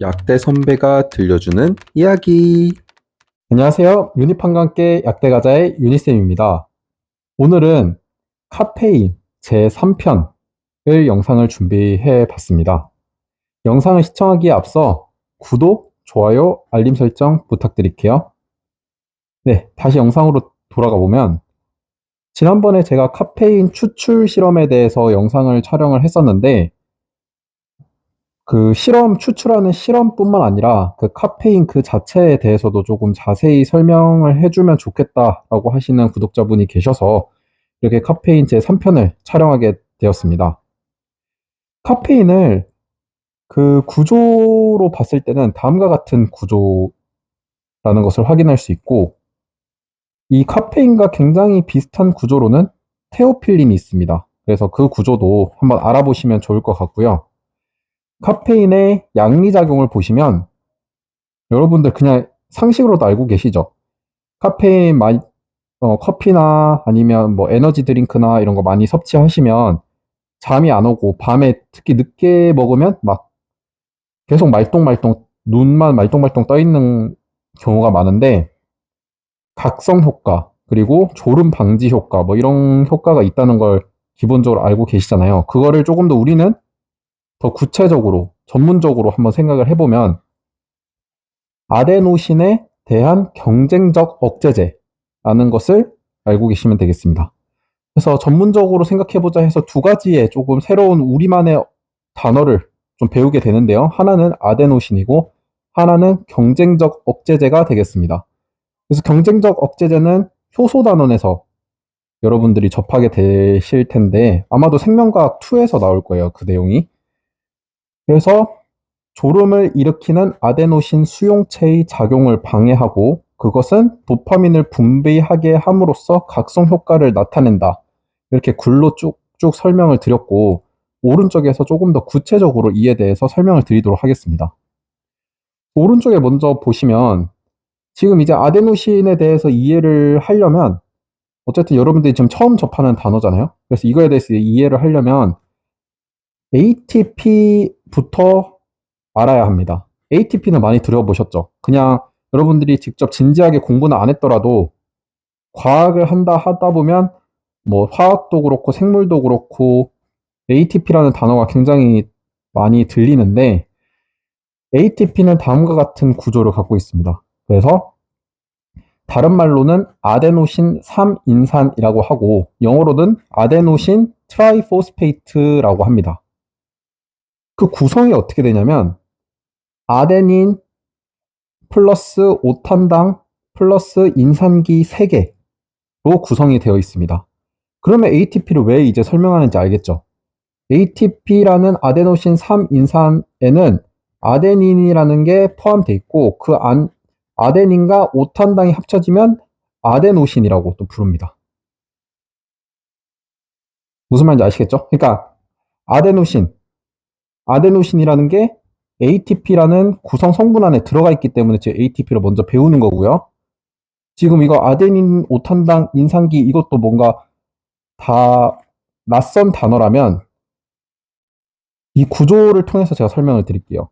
약대 선배가 들려주는 이야기. 안녕하세요. 유니판관계 약대가자의 유니쌤입니다. 오늘은 카페인 제3편을 영상을 준비해 봤습니다. 영상을 시청하기에 앞서 구독, 좋아요, 알림 설정 부탁드릴게요. 네, 다시 영상으로 돌아가 보면 지난번에 제가 카페인 추출 실험에 대해서 영상을 촬영을 했었는데 그 실험, 추출하는 실험뿐만 아니라 그 카페인 그 자체에 대해서도 조금 자세히 설명을 해주면 좋겠다라고 하시는 구독자분이 계셔서 이렇게 카페인 제3편을 촬영하게 되었습니다. 카페인을 그 구조로 봤을 때는 다음과 같은 구조라는 것을 확인할 수 있고, 이 카페인과 굉장히 비슷한 구조로는 테오필린이 있습니다. 그래서 그 구조도 한번 알아보시면 좋을 것 같고요. 카페인의 양리작용을 보시면 여러분들 그냥 상식으로도 알고 계시죠? 카페인 많이, 커피나 아니면 뭐 에너지 드링크나 이런 거 많이 섭취하시면 잠이 안 오고 밤에 특히 늦게 먹으면 막 계속 말똥말똥, 눈만 말똥말똥 떠 있는 경우가 많은데 각성 효과, 그리고 졸음 방지 효과, 뭐 이런 효과가 있다는 걸 기본적으로 알고 계시잖아요. 그거를 조금 더 우리는 더 구체적으로, 전문적으로 한번 생각을 해보면 아데노신에 대한 경쟁적 억제제라는 것을 알고 계시면 되겠습니다. 그래서 전문적으로 생각해보자 해서 두 가지의 조금 새로운 우리만의 단어를 좀 배우게 되는데요. 하나는 아데노신이고 하나는 경쟁적 억제제가 되겠습니다. 그래서 경쟁적 억제제는 효소 단원에서 여러분들이 접하게 되실 텐데 아마도 생명과학 2에서 나올 거예요. 그 내용이. 그래서 졸음을 일으키는 아데노신 수용체의 작용을 방해하고 그것은 도파민을 분비하게 함으로써 각성 효과를 나타낸다. 이렇게 글로 쭉쭉 설명을 드렸고 오른쪽에서 조금 더 구체적으로 이에 대해서 설명을 드리도록 하겠습니다. 오른쪽에 먼저 보시면 지금 이제 아데노신에 대해서 이해를 하려면 어쨌든 여러분들이 지금 처음 접하는 단어잖아요. 그래서 이거에 대해서 이해를 하려면 ATP부터 알아야 합니다. ATP는 많이 들어보셨죠? 그냥 여러분들이 직접 진지하게 공부는 안 했더라도 과학을 하다 보면 뭐 화학도 그렇고 생물도 그렇고 ATP라는 단어가 굉장히 많이 들리는데 ATP는 다음과 같은 구조를 갖고 있습니다. 그래서 다른 말로는 아데노신 3인산이라고 하고 영어로는 아데노신 트라이포스페이트라고 합니다. 그 구성이 어떻게 되냐면 아데닌 플러스 5탄당 플러스 인산기 3개로 구성이 되어 있습니다. 그러면 ATP를 왜 이제 설명하는지 알겠죠? ATP라는 아데노신 3인산에는 아데닌이라는 게 포함되어 있고 그 아데닌과 5탄당이 합쳐지면 아데노신이라고 또 부릅니다. 무슨 말인지 아시겠죠? 그러니까 아데노신, 아데노신이라는 게 ATP라는 구성 성분 안에 들어가 있기 때문에 제 ATP를 먼저 배우는 거고요. 지금 이거 아데닌 5탄당 인산기 이것도 뭔가 다 낯선 단어라면 이 구조를 통해서 제가 설명을 드릴게요.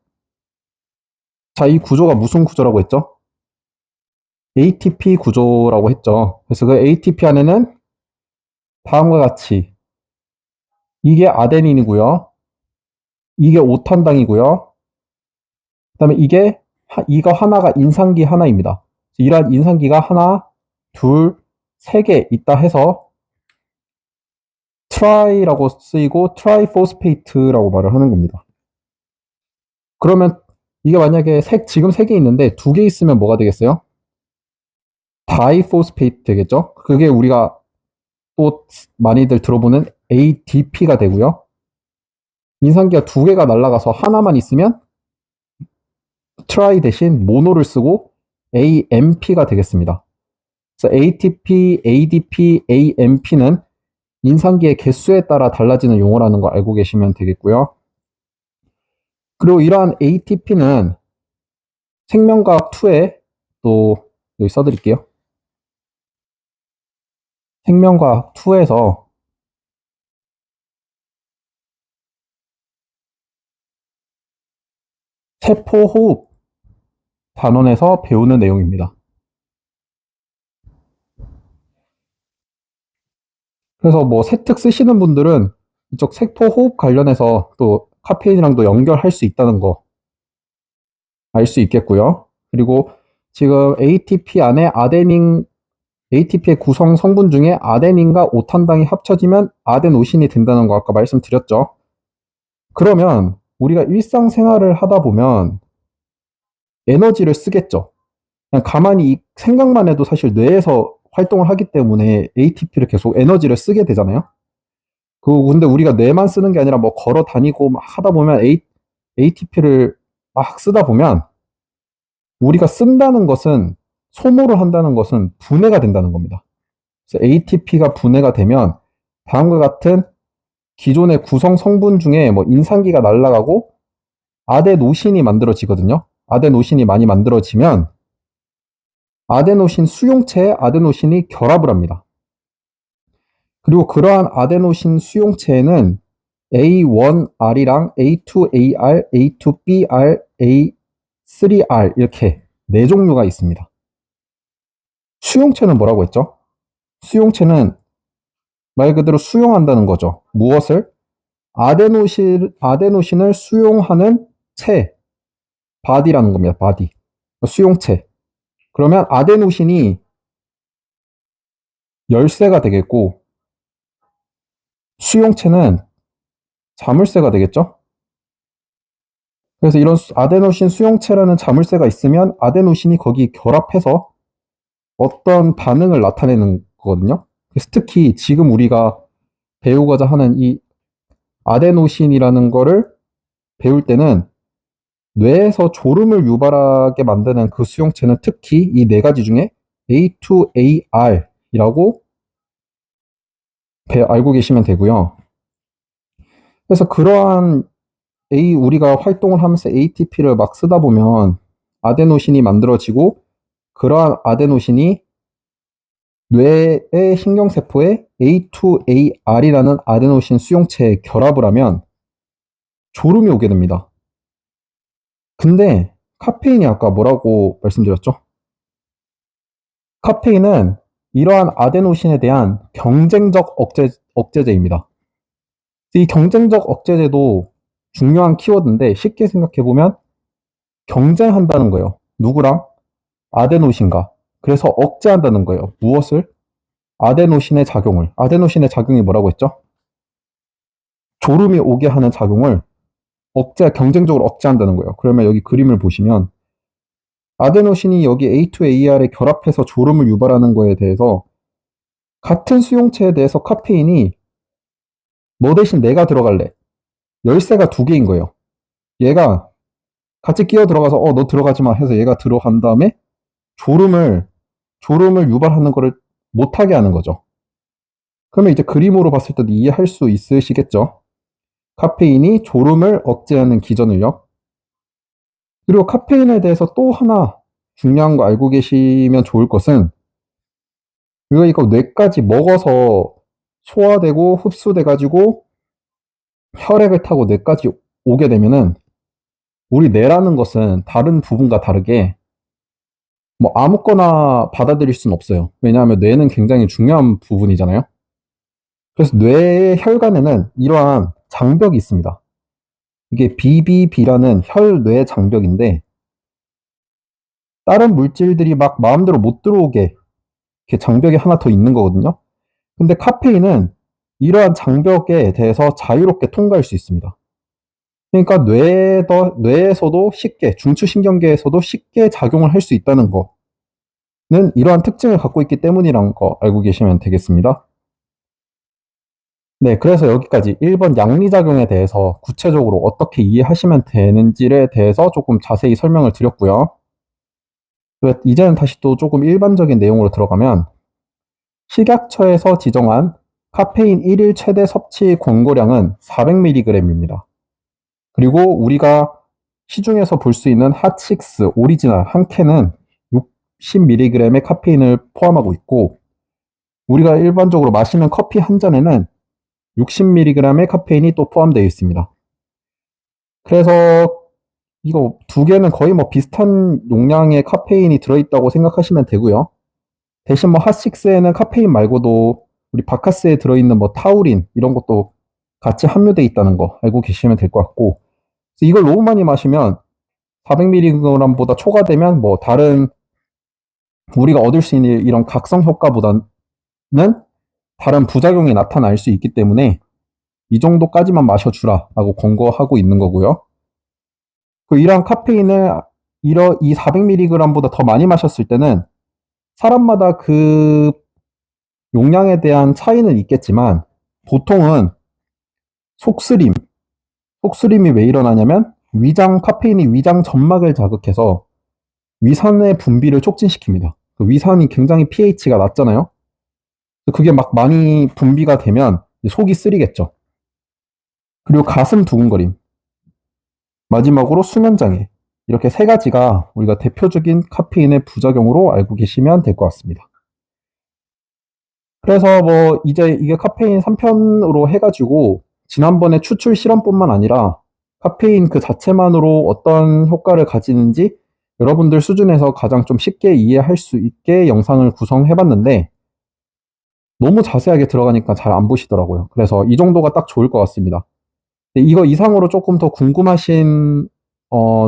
자, 이 구조가 무슨 구조라고 했죠? ATP 구조라고 했죠. 그래서 그 ATP 안에는 다음과 같이 이게 아데닌이고요. 이게 5탄당이고요. 그다음에 이거 하나가 인산기 하나입니다. 이러한 인산기가 하나, 둘, 세 개 있다 해서 트라이라고 쓰이고 트라이포스페이트라고 말을 하는 겁니다. 그러면 이게 만약에 지금 세 개 있는데 두 개 있으면 뭐가 되겠어요? 다이포스페이트 되겠죠? 그게 우리가 또 많이들 들어보는 ADP가 되고요. 인산기가 두 개가 날아가서 하나만 있으면 트라이 대신 모노를 쓰고 AMP가 되겠습니다. 그래서 ATP, ADP, AMP는 인산기의 개수에 따라 달라지는 용어라는 거 알고 계시면 되겠고요. 그리고 이러한 ATP는 생명과학 2에 또 여기 써드릴게요. 생명과학 2에서 세포호흡 단원에서 배우는 내용입니다. 그래서 뭐 세특 쓰시는 분들은 이쪽 세포호흡 관련해서 또 카페인이랑도 연결할 수 있다는 거 알 수 있겠고요. 그리고 지금 ATP 안에 ATP의 구성 성분 중에 아데닌과 오탄당이 합쳐지면 아데노신이 된다는 거 아까 말씀드렸죠. 그러면 우리가 일상생활을 하다 보면 에너지를 쓰겠죠. 그냥 가만히 생각만 해도 사실 뇌에서 활동을 하기 때문에 ATP를 계속 에너지를 쓰게 되잖아요. 근데 우리가 뇌만 쓰는 게 아니라 뭐 걸어 다니고 막 하다 보면 ATP를 막 쓰다 보면 우리가 쓴다는 것은 소모를 한다는 것은 분해가 된다는 겁니다. 그래서 ATP가 분해가 되면 다음과 같은 기존의 구성 성분 중에 뭐 인산기가 날아가고 아데노신이 만들어지거든요. 아데노신이 많이 만들어지면 아데노신 수용체에 아데노신이 결합을 합니다. 그리고 그러한 아데노신 수용체에는 A1R이랑 A2AR, A2BR, A3R 이렇게 네 종류가 있습니다. 수용체는 뭐라고 했죠? 수용체는 말 그대로 수용한다는 거죠. 무엇을? 아데노신을 수용하는 체, 바디라는 겁니다. 바디. 수용체. 그러면 아데노신이 열쇠가 되겠고 수용체는 자물쇠가 되겠죠? 그래서 이런 아데노신 수용체라는 자물쇠가 있으면 아데노신이 거기 결합해서 어떤 반응을 나타내는 거거든요. 그래서 특히 지금 우리가 배우고자 하는 이 아데노신이라는 거를 배울 때는 뇌에서 졸음을 유발하게 만드는 그 수용체는 특히 이 네 가지 중에 A2AR이라고 알고 계시면 되고요. 그래서 그러한 우리가 활동을 하면서 ATP를 막 쓰다 보면 아데노신이 만들어지고 그러한 아데노신이 뇌의 신경세포에 A2AR이라는 아데노신 수용체에 결합을 하면 졸음이 오게 됩니다. 근데 카페인이 아까 뭐라고 말씀드렸죠? 카페인은 이러한 아데노신에 대한 경쟁적 억제제입니다. 이 경쟁적 억제제도 중요한 키워드인데 쉽게 생각해보면 경쟁한다는 거예요. 누구랑? 아데노신과. 그래서 억제한다는 거예요. 무엇을? 아데노신의 작용을. 아데노신의 작용이 뭐라고 했죠? 졸음이 오게 하는 작용을 경쟁적으로 억제한다는 거예요. 그러면 여기 그림을 보시면 아데노신이 여기 A2AR에 결합해서 졸음을 유발하는 거에 대해서 같은 수용체에 대해서 카페인이 너 대신 내가 들어갈래. 열쇠가 두 개인 거예요. 얘가 같이 끼어 들어가서 너 들어가지 마 해서 얘가 들어간 다음에 졸음을 유발하는 거를 못하게 하는 거죠. 그러면 이제 그림으로 봤을 때도 이해할 수 있으시겠죠? 카페인이 졸음을 억제하는 기전을요. 그리고 카페인에 대해서 또 하나 중요한 거 알고 계시면 좋을 것은 우리가 이거 뇌까지 먹어서 소화되고 흡수돼가지고 혈액을 타고 뇌까지 오게 되면은 우리 뇌라는 것은 다른 부분과 다르게 뭐 아무거나 받아들일 수는 없어요. 왜냐하면 뇌는 굉장히 중요한 부분이잖아요. 그래서 뇌의 혈관에는 이러한 장벽이 있습니다. 이게 BBB라는 혈뇌 장벽인데 다른 물질들이 막 마음대로 못 들어오게 이렇게 장벽이 하나 더 있는 거거든요. 근데 카페인은 이러한 장벽에 대해서 자유롭게 통과할 수 있습니다. 그러니까 뇌에서도 쉽게, 중추신경계에서도 쉽게 작용을 할 수 있다는 거는 이러한 특징을 갖고 있기 때문이라는 거 알고 계시면 되겠습니다. 네, 그래서 여기까지 1번 양리작용에 대해서 구체적으로 어떻게 이해하시면 되는지에 대해서 조금 자세히 설명을 드렸고요. 이제는 다시 또 조금 일반적인 내용으로 들어가면 식약처에서 지정한 카페인 1일 최대 섭취 권고량은 400mg입니다. 그리고 우리가 시중에서 볼 수 있는 핫식스 오리지널 한 캔은 60mg의 카페인을 포함하고 있고 우리가 일반적으로 마시는 커피 한 잔에는 60mg의 카페인이 또 포함되어 있습니다. 그래서 이거 두 개는 거의 뭐 비슷한 용량의 카페인이 들어있다고 생각하시면 되고요. 대신 뭐 핫식스에는 카페인 말고도 우리 바카스에 들어있는 뭐 타우린 이런 것도 같이 함유되어 있다는 거 알고 계시면 될 것 같고, 이걸 너무 많이 마시면 400mg보다 초과되면 뭐 다른 우리가 얻을 수 있는 이런 각성 효과보다는 다른 부작용이 나타날 수 있기 때문에 이 정도까지만 마셔주라라고 권고하고 있는 거고요. 이러한 카페인을 이 400mg보다 더 많이 마셨을 때는 사람마다 그 용량에 대한 차이는 있겠지만 보통은 속쓰림, 속쓰림이 왜 일어나냐면 카페인이 위장 점막을 자극해서 위산의 분비를 촉진시킵니다. 위산이 굉장히 pH가 낮잖아요. 그게 막 많이 분비가 되면 속이 쓰리겠죠. 그리고 가슴 두근거림, 마지막으로 수면장애, 이렇게 세 가지가 우리가 대표적인 카페인의 부작용으로 알고 계시면 될 것 같습니다. 그래서 뭐 이제 이게 카페인 3편으로 해가지고 지난번에 추출 실험뿐만 아니라 카페인 그 자체만으로 어떤 효과를 가지는지 여러분들 수준에서 가장 좀 쉽게 이해할 수 있게 영상을 구성해봤는데 너무 자세하게 들어가니까 잘 안 보시더라고요. 그래서 이 정도가 딱 좋을 것 같습니다. 이거 이상으로 조금 더 궁금하신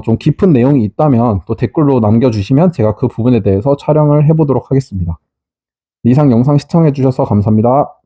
좀 깊은 내용이 있다면 또 댓글로 남겨주시면 제가 그 부분에 대해서 촬영을 해보도록 하겠습니다. 이상 영상 시청해주셔서 감사합니다.